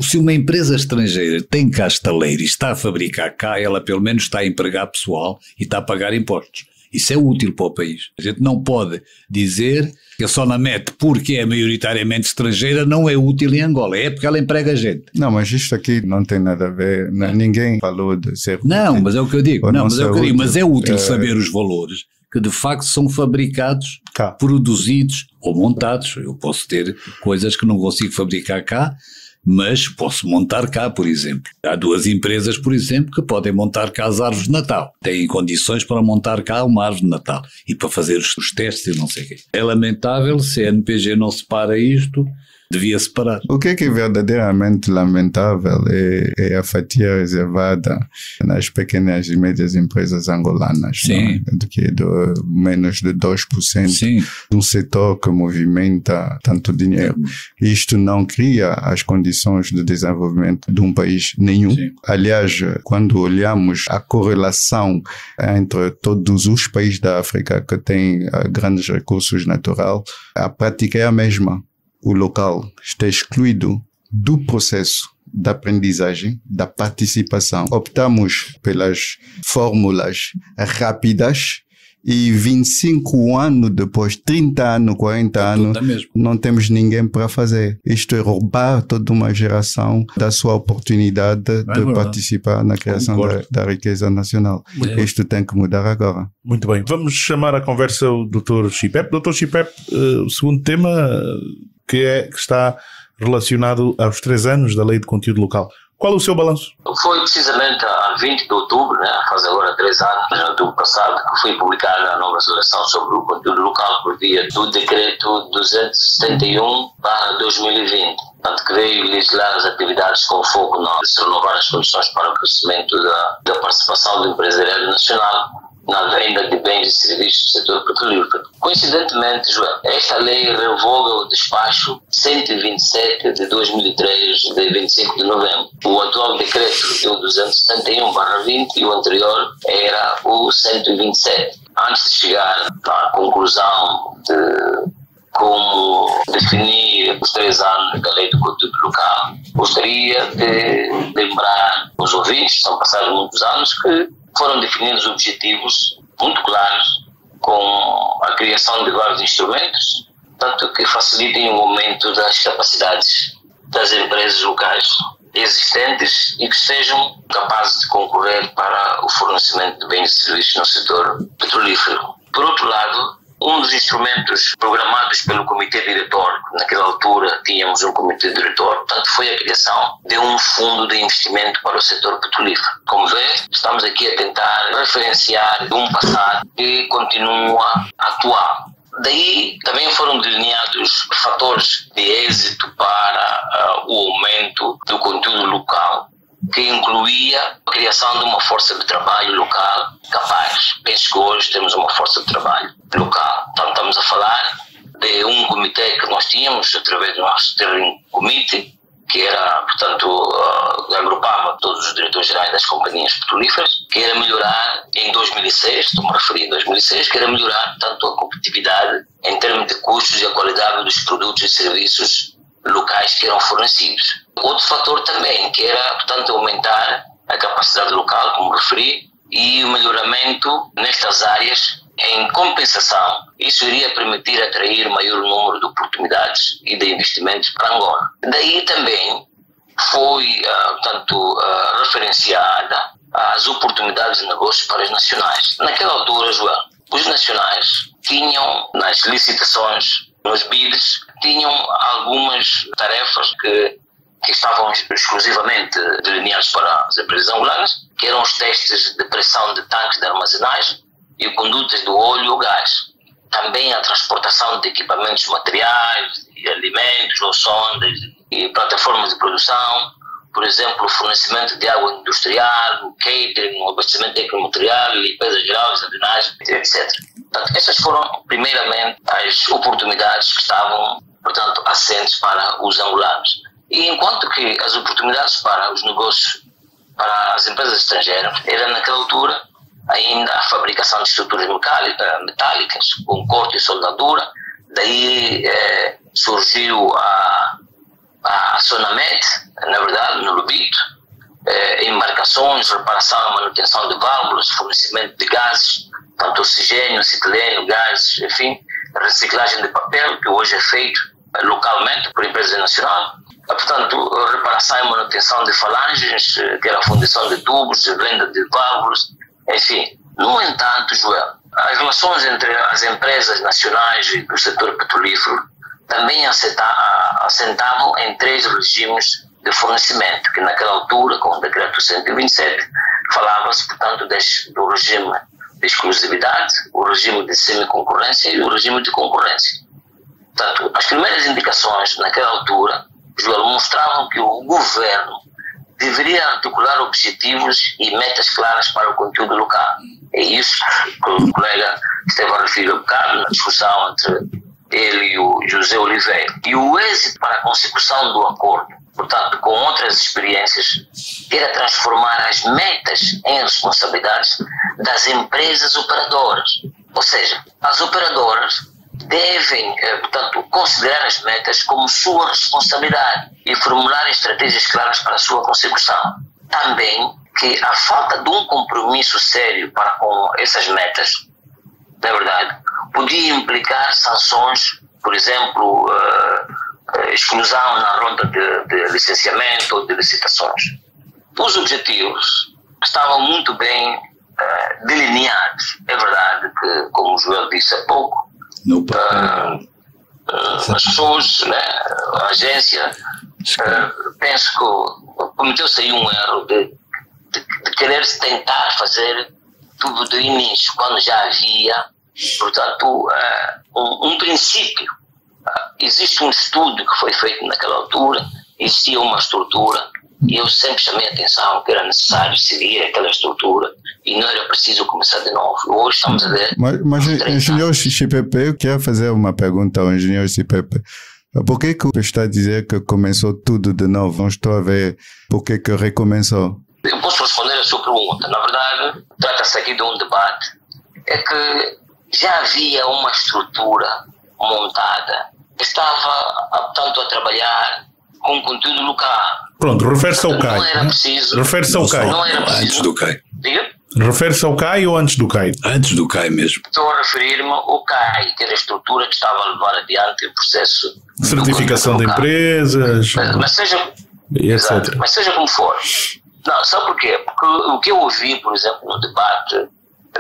Speaker 7: Se uma empresa estrangeira tem cá estaleiro e está a fabricar cá, ela pelo menos está a empregar pessoal e está a pagar impostos. Isso é útil para o país. A gente não pode dizer que a Sonamet, porque é maioritariamente estrangeira, não é útil em Angola. É porque ela emprega gente.
Speaker 8: Não, mas isto aqui não tem nada a ver. Ninguém falou de ser
Speaker 7: não,
Speaker 8: útil.
Speaker 7: Mas é o que eu digo. Mas é útil saber os valores que de facto são fabricados, cá, produzidos ou montados. Eu posso ter coisas que não consigo fabricar cá, mas posso montar cá, por exemplo. Há duas empresas, por exemplo, que podem montar cá as árvores de Natal. Têm condições para montar cá uma árvore de Natal e para fazer os testes e não sei o quê. É lamentável se a ANPG não separa isto, devia separar.
Speaker 8: O que é verdadeiramente lamentável é a fatia reservada nas pequenas e médias empresas angolanas.
Speaker 7: Sim.
Speaker 8: Não? Do menos de 2%.
Speaker 7: Sim.
Speaker 8: De um setor que movimenta tanto dinheiro. Isto não cria as condições de desenvolvimento de um país nenhum.
Speaker 7: Sim.
Speaker 8: Aliás, quando olhamos a correlação entre todos os países da África que têm grandes recursos naturais, a prática é a mesma. O local está excluído do processo da aprendizagem, da participação. Optamos pelas fórmulas rápidas e 25 anos depois, 30 anos, 40 anos, não temos ninguém para fazer. Isto é roubar toda uma geração da sua oportunidade de participar na criação da riqueza nacional. Isto tem que mudar agora.
Speaker 6: Muito bem. Vamos chamar à conversa o Dr. Chipep. Dr. Chipep, o segundo tema que está relacionado aos 3 anos da Lei de Conteúdo Local. Qual é o seu balanço?
Speaker 9: Foi precisamente a 20 de outubro, faz agora 3 anos, no outubro passado, que foi publicada a nova legislação sobre o conteúdo local por via do decreto 271/2020, portanto, que veio legislar as atividades com foco de se renovar as condições para o crescimento da participação do empresariado nacional, na venda de bens e serviços do setor petrolífero. Coincidentemente, João, esta lei revoga o despacho 127 de 2003, de 25 de novembro. O atual decreto é o 271/20 e o anterior era o 127. Antes de chegar à conclusão de como definir os 3 anos da lei do conteúdo local, gostaria de lembrar os ouvintes, são passados muitos anos, que foram definidos objetivos muito claros com a criação de vários instrumentos, tanto que facilitem o aumento das capacidades das empresas locais existentes e que sejam capazes de concorrer para o fornecimento de bens e serviços no setor petrolífero. Por outro lado, um dos instrumentos programados pelo Comitê Diretor, naquela altura tínhamos um Comitê Diretor, portanto foi a criação de um fundo de investimento para o setor petrolífero. Como vê, estamos aqui a tentar referenciar um passado que continua atual. Daí também foram delineados fatores de êxito para o aumento do conteúdo local, que incluía a criação de uma força de trabalho local capaz. Penso que hoje temos uma força de trabalho local. Então estamos a falar de um comitê que nós tínhamos através do nosso Steering Committee, que era, portanto, agrupava todos os diretores-gerais das companhias petrolíferas, que era melhorar em 2006, estou-me a referir em 2006, que era melhorar tanto a competitividade em termos de custos e a qualidade dos produtos e serviços locais que eram fornecidos. Outro fator também, que era, portanto, aumentar a capacidade local, como referi, e o melhoramento nestas áreas em compensação. Isso iria permitir atrair maior número de oportunidades e de investimentos para Angola. Daí também foi, portanto, referenciada as oportunidades de negócios para os nacionais. Naquela altura, João, os nacionais tinham, nas licitações, nos bids, tinham algumas tarefas que estavam exclusivamente delineadas para as empresas angolanas, que eram os testes de pressão de tanques de armazenagem e condutas do óleo ou gás. Também a transportação de equipamentos materiais, e alimentos, ou sondas e plataformas de produção, por exemplo, o fornecimento de água industrial, o catering, o abastecimento de ecomaterial, limpeza geral, jardinagem, etc. Portanto, essas foram, primeiramente, as oportunidades que estavam, portanto, assentes para os angolanos. E enquanto que as oportunidades para os negócios, para as empresas estrangeiras, era naquela altura ainda a fabricação de estruturas metálicas, com corte e soldadura. Daí surgiu a Sonamet, na verdade, no Lubito, embarcações, reparação e manutenção de válvulas, fornecimento de gases, tanto oxigênio, acetileno, gases, enfim, reciclagem de papel, que hoje é feito localmente por empresa nacional. Portanto, reparação e manutenção de falanges, que era a fundição de tubos, de venda de válvulas, enfim. No entanto, Joel, as relações entre as empresas nacionais e o setor petrolífero também assentavam em 3 regimes de fornecimento, que naquela altura, com o decreto 127, falava-se, portanto, do regime de exclusividade, o regime de semiconcorrência e o regime de concorrência. Portanto, as primeiras indicações naquela altura, Joel, mostravam que o governo deveria articular objetivos e metas claras para o conteúdo local. É isso que o colega esteve a referir um bocado na discussão entre ele e o José Oliveira. E o êxito para a consecução do acordo, portanto, com outras experiências, era transformar as metas em responsabilidades das empresas operadoras. Ou seja, as operadoras devem, portanto, considerar as metas como sua responsabilidade e formular estratégias claras para a sua consecução. Também que a falta de um compromisso sério para com essas metas, na verdade, podia implicar sanções, por exemplo, exclusão na ronda de licenciamento ou de licitações. Os objetivos estavam muito bem delineados. É verdade que, como o Joel disse há pouco, as pessoas, né, a agência, penso que cometeu-se aí um erro de querer tentar fazer tudo do início, quando já havia, portanto, um princípio. Existe um estudo que foi feito naquela altura, existia uma estrutura E eu sempre chamei a atenção que era necessário seguir aquela estrutura e não era preciso começar de novo. Hoje estamos a ver...
Speaker 8: Mas engenheiro CPP, eu quero fazer uma pergunta ao engenheiro CPP. Por que você está a dizer que começou tudo de novo? Não estou a ver por que recomeçou.
Speaker 9: Eu posso responder a sua pergunta. Na verdade, trata-se aqui de um debate. É que já havia uma estrutura montada que estava, tanto a trabalhar com conteúdo local.
Speaker 6: Pronto, refere-se ao CAI.
Speaker 9: Não era preciso...
Speaker 6: Refere-se ao CAI.
Speaker 9: Não era preciso...
Speaker 7: Antes do CAI.
Speaker 9: Diga?
Speaker 6: Refere-se ao CAI ou antes do CAI?
Speaker 7: Antes do CAI mesmo.
Speaker 9: Estou a referir-me ao CAI, que era a estrutura que estava a levar adiante o processo...
Speaker 6: Certificação de empresas...
Speaker 9: Mas seja...
Speaker 6: etc.
Speaker 9: Mas seja como for. Não, sabe porquê? Porque o que eu ouvi, por exemplo, no debate,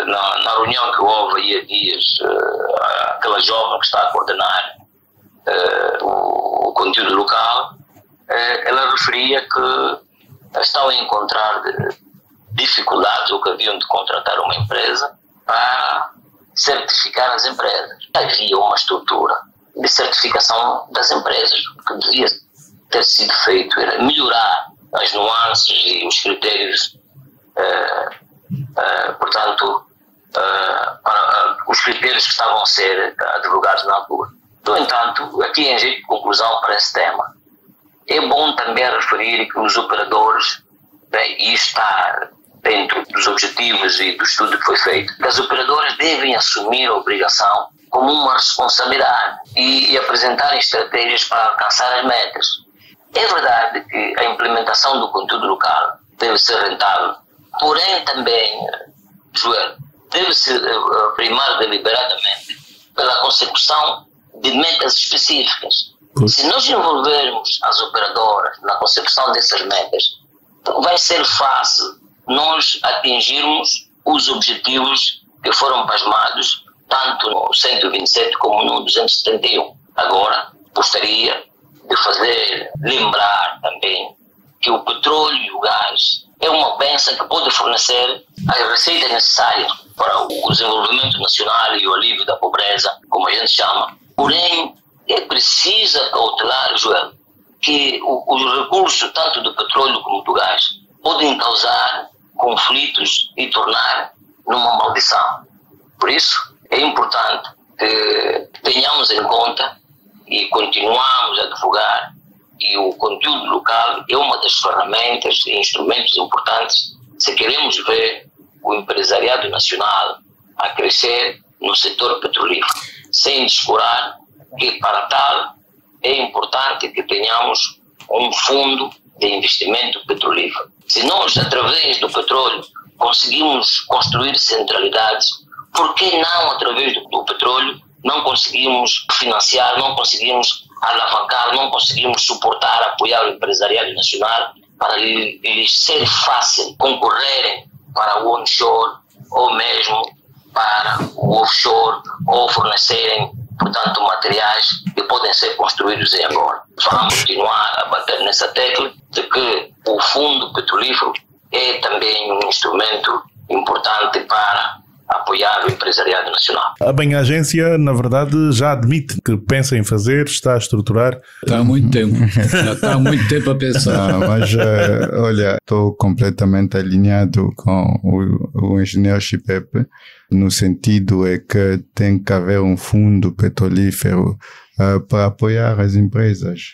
Speaker 9: na reunião que houve aí há dias, aquela jovem que está a coordenar o conteúdo local, ela referia que estavam a encontrar dificuldades ou que haviam de contratar uma empresa para certificar as empresas. Havia uma estrutura de certificação das empresas. O que devia ter sido feito era melhorar as nuances e os critérios, portanto, para os critérios que estavam a ser divulgados na altura. No entanto, aqui em jeito de conclusão para esse tema, é bom também referir que os operadores, e isto está dentro dos objetivos e do estudo que foi feito, que as operadoras devem assumir a obrigação como uma responsabilidade e apresentarem estratégias para alcançar as metas. É verdade que a implementação do conteúdo local deve ser rentável, porém também, Joel, deve-se primar deliberadamente pela consecução de metas específicas. Se nós envolvermos as operadoras na concepção dessas metas, vai ser fácil nós atingirmos os objetivos que foram plasmados tanto no 127 como no 271. Agora, gostaria de fazer lembrar também que o petróleo e o gás é uma bênção que pode fornecer as receitas necessárias para o desenvolvimento nacional e o alívio da pobreza, como a gente chama. Porém, é preciso cautelar, Joel, que os recursos, tanto do petróleo como do gás, podem causar conflitos e tornar numa maldição. Por isso, é importante que tenhamos em conta e continuamos a divulgar, e o conteúdo local é uma das ferramentas e instrumentos importantes se queremos ver o empresariado nacional a crescer no setor petrolífero, sem descurar que para tal é importante que tenhamos um fundo de investimento petrolífero. Se nós, através do petróleo, conseguimos construir centralidades, por que não, através do petróleo, não conseguimos financiar, não conseguimos alavancar, não conseguimos suportar, apoiar o empresariado nacional para lhes ser fácil concorrerem para o onshore ou mesmo para o offshore ou fornecerem, portanto, materiais que podem ser construídos em Angola. Vamos continuar a bater nessa tecla de que o fundo petrolífero é também um instrumento importante para apoiar o empresariado nacional.
Speaker 6: A Bem-Agência, na verdade, já admite que pensa em fazer, está a estruturar.
Speaker 7: Está há muito tempo. Já está há muito tempo a pensar.
Speaker 8: Mas, olha, estou completamente alinhado com o engenheiro Chipepe, no sentido é que tem que haver um fundo petrolífero para apoiar as empresas.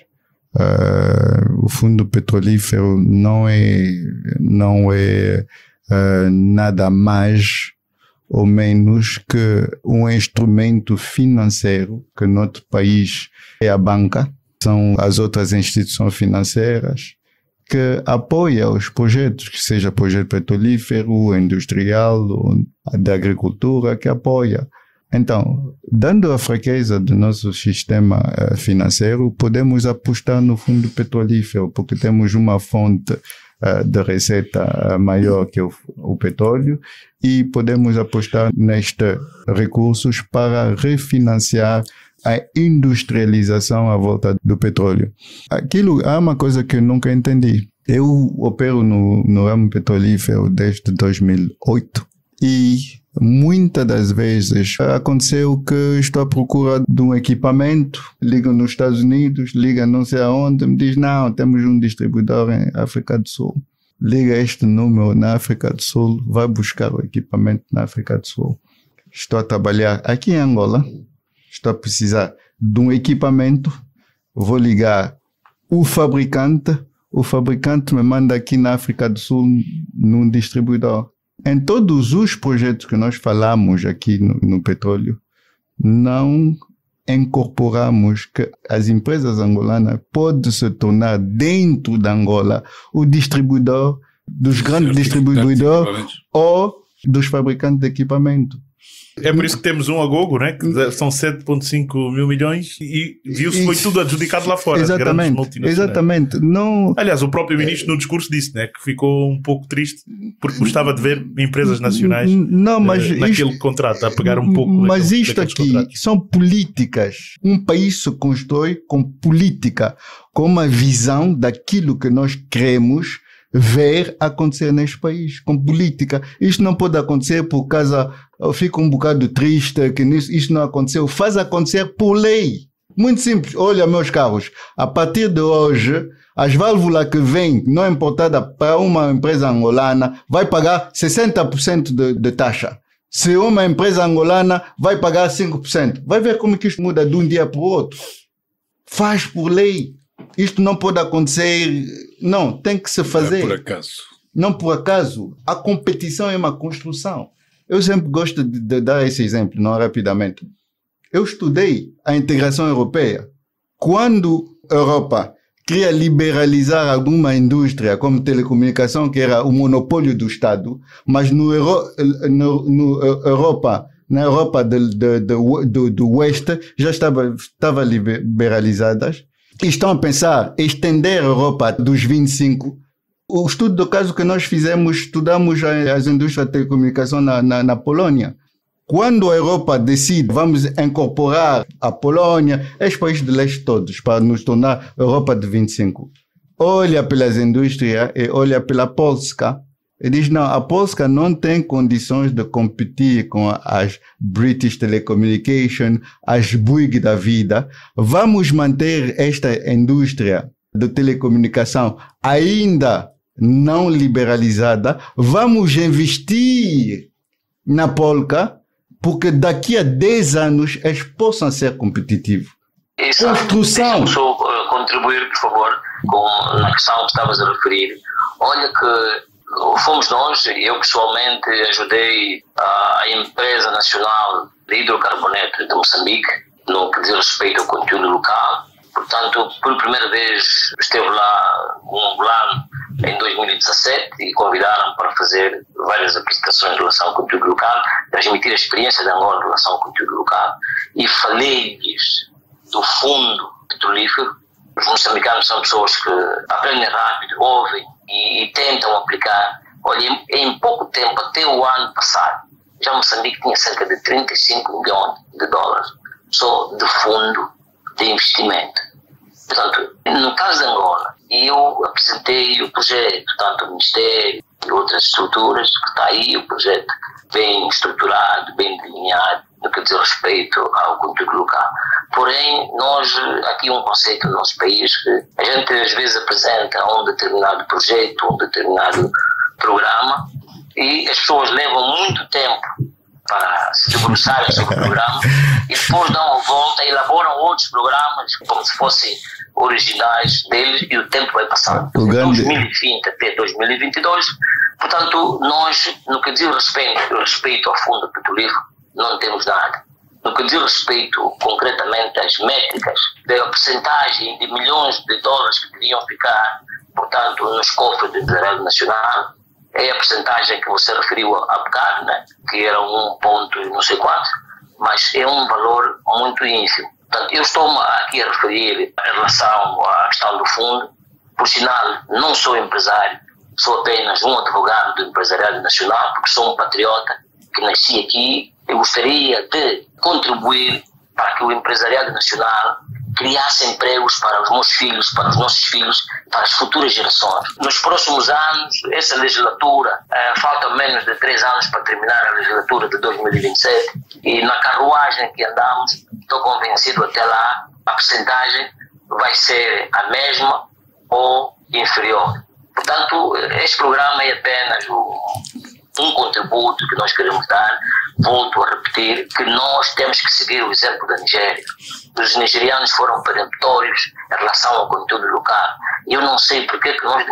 Speaker 8: O fundo petrolífero não é nada mais ou menos que um instrumento financeiro que no outro país é a banca, são as outras instituições financeiras que apoiam os projetos, que seja projeto petrolífero, industrial, ou de agricultura, que apoia. Então, dando a fraqueza do nosso sistema financeiro, podemos apostar no fundo petrolífero, porque temos uma fonte de receita maior que o petróleo e podemos apostar nestes recursos para refinanciar a industrialização à volta do petróleo. Há uma coisa que eu nunca entendi. Eu opero no ramo petrolífero desde 2008 e Muitas das vezes aconteceu que estou à procura de um equipamento, ligam nos Estados Unidos, ligam não sei aonde, me diz, não, temos um distribuidor em África do Sul. Liga este número na África do Sul, vai buscar o equipamento na África do Sul. Estou a trabalhar aqui em Angola, estou a precisar de um equipamento, vou ligar o fabricante me manda aqui na África do Sul num distribuidor. Em todos os projetos que nós falamos aqui no petróleo, não incorporamos que as empresas angolanas podem se tornar dentro da Angola o distribuidor dos grandes distribuidores ou dos fabricantes de equipamento.
Speaker 6: É por isso que temos um agogo, né? Que são 7,5 mil milhões e viu-se que foi tudo adjudicado lá fora.
Speaker 8: Exatamente. Não...
Speaker 6: Aliás, o próprio ministro no discurso disse, né, que ficou um pouco triste porque gostava de ver empresas nacionais naquele contrato, a pegar um pouco.
Speaker 8: Mas isto aqui contratos. São políticas. Um país se constrói com política, com uma visão daquilo que nós queremos ver acontecer neste país, com política. Isto não pode acontecer por causa, eu fico um bocado triste que isto não aconteceu. Faz acontecer por lei. Muito simples. Olha, meus caros, a partir de hoje, as válvulas que vêm, não importada para uma empresa angolana, vai pagar 60% de taxa. Se uma empresa angolana vai pagar 5%. Vai ver como que isto muda de um dia para o outro. Faz por lei. Isto não pode acontecer, não, tem que se fazer.
Speaker 7: Não é por acaso.
Speaker 8: Não por acaso. A competição é uma construção. Eu sempre gosto de dar esse exemplo, não rapidamente. Eu estudei a integração europeia. Quando a Europa queria liberalizar alguma indústria, como telecomunicação, que era o monopólio do Estado, mas na Europa do Oeste já estava liberalizadas. Estão a pensar estender a Europa dos 25. O estudo do caso que nós fizemos, estudamos as indústrias de telecomunicação na Polônia. Quando a Europa decide, vamos incorporar a Polônia, os países de leste todos, para nos tornar Europa de 25. Olha pelas indústrias e olha pela Polska. E diz, não, a Polska não tem condições de competir com as British Telecommunication, as Bouygues da vida. Vamos manter esta indústria de telecomunicação ainda não liberalizada. Vamos investir na Polska, porque daqui a 10 anos eles possam ser competitivos. Construção.
Speaker 9: Deixa-me só contribuir, por favor, na questão que estavas a referir. Olha que fomos nós, eu pessoalmente ajudei a empresa nacional de hidrocarboneto de Moçambique no que diz respeito ao conteúdo local. Portanto, por primeira vez esteve lá um angolano em 2017 e convidaram para fazer várias apresentações em relação ao conteúdo local, transmitir a experiência de Angola em relação ao conteúdo local. E falei-lhes do fundo petrolífero. Os moçambicanos são pessoas que aprendem rápido, ouvem e tentam aplicar. Olha, em pouco tempo, até o ano passado, já Moçambique tinha cerca de 35 milhões de dólares só de fundo de investimento. Portanto, no caso de Angola, eu apresentei o projeto, tanto o Ministério e outras estruturas, que está aí o projeto bem estruturado, bem delineado, no que diz respeito ao conteúdo local. Porém, nós, aqui um conceito no nosso país, que a gente às vezes apresenta um determinado projeto, um determinado programa, e as pessoas levam muito tempo para se debruçarem sobre o programa e depois dão a volta e elaboram outros programas como se fossem originais deles e o tempo vai passando. De 2020 até 2022, portanto, nós, no que diz respeito ao fundo petrolífero, não temos nada. No que diz respeito concretamente às métricas da percentagem de milhões de dólares que deviam ficar, portanto, nos cofres do Tesouro Nacional, é a percentagem que você referiu há bocado, né? Que era 1 ponto não sei quanto, mas é um valor muito ínfimo. Portanto, eu estou aqui a referir em relação à questão do fundo. Por sinal, não sou empresário, sou apenas um advogado do empresariado nacional, porque sou um patriota que nasci aqui. Eu gostaria de contribuir para que o empresariado nacional criasse empregos para os meus filhos, para os nossos filhos, para as futuras gerações. Nos próximos anos, essa legislatura, faltam menos de 3 anos para terminar a legislatura de 2027, e na carruagem que andamos, estou convencido até lá, a percentagem vai ser a mesma ou inferior. Portanto, este programa é apenas um contributo que nós queremos dar. Volto a repetir que nós temos que seguir o exemplo da Nigéria. Os nigerianos foram peremptórios em relação ao conteúdo local. Eu não sei porque que nós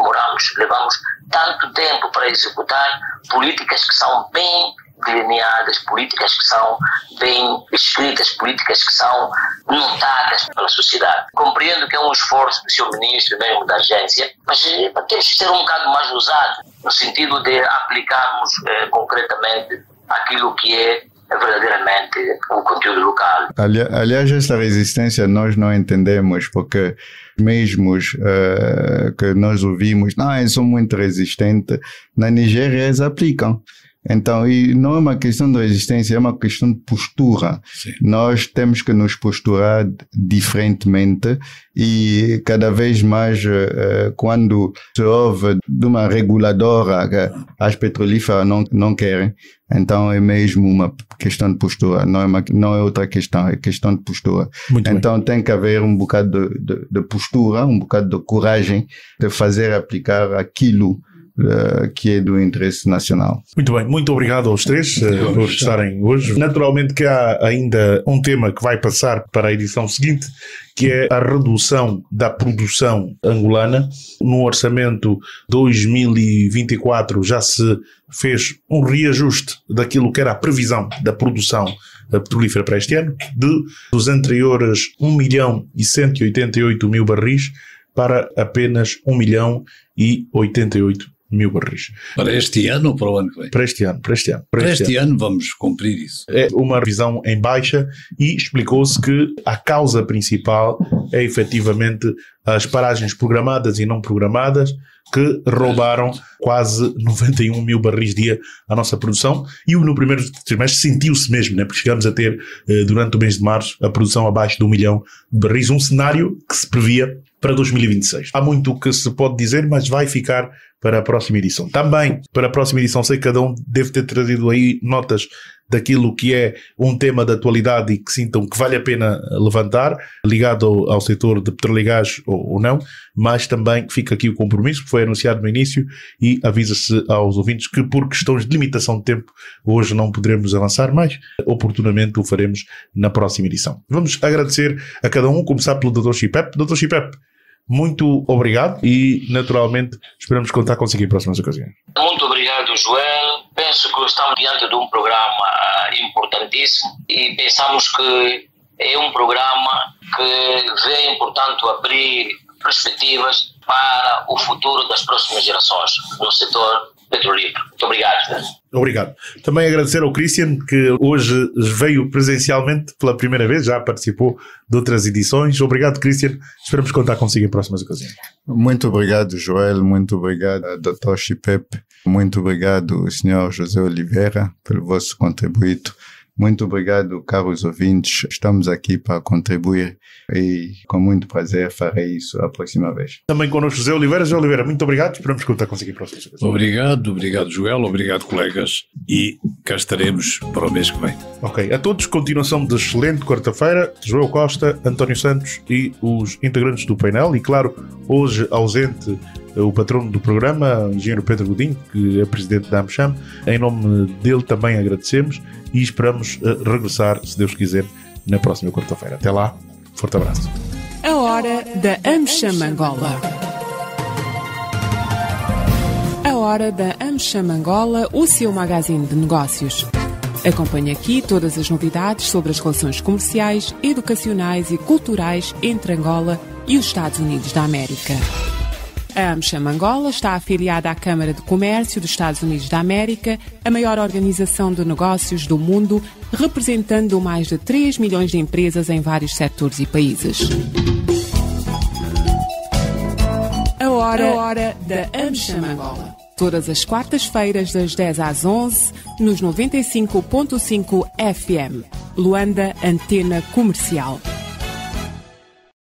Speaker 9: levamos tanto tempo para executar políticas que são bem delineadas, políticas que são bem escritas, políticas que são notadas pela sociedade. Compreendo que é um esforço do Sr. Ministro, mesmo da agência, mas temos que ser um bocado mais ousado, no sentido de aplicarmos concretamente aquilo que é verdadeiramente o conteúdo local.
Speaker 8: Aliás, essa resistência nós não entendemos, porque mesmo que nós ouvimos, eles são muito resistentes, na Nigéria eles aplicam. Então, e não é uma questão de resistência, é uma questão de postura. Sim. Nós temos que nos posturar diferentemente, e cada vez mais quando se ouve de uma reguladora que as petrolíferas não querem, então é mesmo uma questão de postura, não é outra questão, é questão de postura. Muito então bem. Tem que haver um bocado de postura, um bocado de coragem de fazer aplicar aquilo que é do interesse nacional.
Speaker 6: Muito bem, muito obrigado aos três por estarem hoje. Naturalmente que há ainda um tema que vai passar para a edição seguinte, que é a redução da produção angolana. No orçamento 2024 já se fez um reajuste daquilo que era a previsão da produção petrolífera para este ano, dos anteriores 1.188.000 barris para apenas 1.088.000 barris.
Speaker 7: Para este ano ou para o ano que vem?
Speaker 6: Para este ano. Para
Speaker 7: este ano vamos cumprir isso.
Speaker 6: É uma revisão em baixa, e explicou-se que a causa principal é efetivamente as paragens programadas e não programadas, que roubaram quase 91.000 barris dia à nossa produção, e no primeiro trimestre sentiu-se mesmo, né? Porque chegamos a ter, durante o mês de março, a produção abaixo de 1 milhão de barris, um cenário que se previa para 2026. Há muito o que se pode dizer, mas vai ficar para a próxima edição. Também, para a próxima edição, sei que cada um deve ter trazido aí notas daquilo que é um tema de atualidade e que sintam que vale a pena levantar, ligado ao setor de petróleo e gás ou não, mas também fica aqui o compromisso que foi anunciado no início, e avisa-se aos ouvintes que por questões de limitação de tempo hoje não poderemos avançar, mas oportunamente o faremos na próxima edição. Vamos agradecer a cada um, começar pelo Dr. Chipep. Dr. Chipep, muito obrigado, e naturalmente esperamos contar consigo em próximas ocasiões.
Speaker 9: Muito obrigado, Joel. Penso que estamos diante de um programa importantíssimo, e pensamos que é um programa que vem, portanto, abrir perspectivas para o futuro das próximas gerações no setor petrolífero. Muito obrigado.
Speaker 6: Obrigado. Também agradecer ao Christian, que hoje veio presencialmente pela primeira vez, já participou de outras edições. Obrigado, Christian. Esperamos contar consigo em próximas ocasiões.
Speaker 8: Muito obrigado, Joel. Muito obrigado, Dr. Chipep. Muito obrigado, Sr. José Oliveira, pelo vosso contributo. Muito obrigado, caros ouvintes. Estamos aqui para contribuir, e com muito prazer farei isso a próxima vez.
Speaker 6: Também connosco José Oliveira. José Oliveira, muito obrigado. Esperamos contar consigo em próximas ocasiões.
Speaker 7: Obrigado, Joel. Obrigado, colegas. E cá estaremos para o mês que vem.
Speaker 6: Ok. A todos, continuação de excelente quarta-feira. Joel Costa, António Santos e os integrantes do painel. E claro, hoje ausente o patrono do programa, o engenheiro Pedro Godinho, que é presidente da AmCham. Em nome dele também agradecemos e esperamos regressar, se Deus quiser, na próxima quarta-feira. Até lá, forte abraço.
Speaker 1: A hora da AmCham Angola. A hora da AmCham Angola, o seu magazine de negócios. Acompanhe aqui todas as novidades sobre as relações comerciais, educacionais e culturais entre Angola e os Estados Unidos da América. A AmCham Angola está afiliada à Câmara de Comércio dos Estados Unidos da América, a maior organização de negócios do mundo, representando mais de 3 milhões de empresas em vários setores e países. A hora da AmCham Angola. Todas as quartas-feiras, das 10 às 11, nos 95.5 FM. Luanda, Antena Comercial.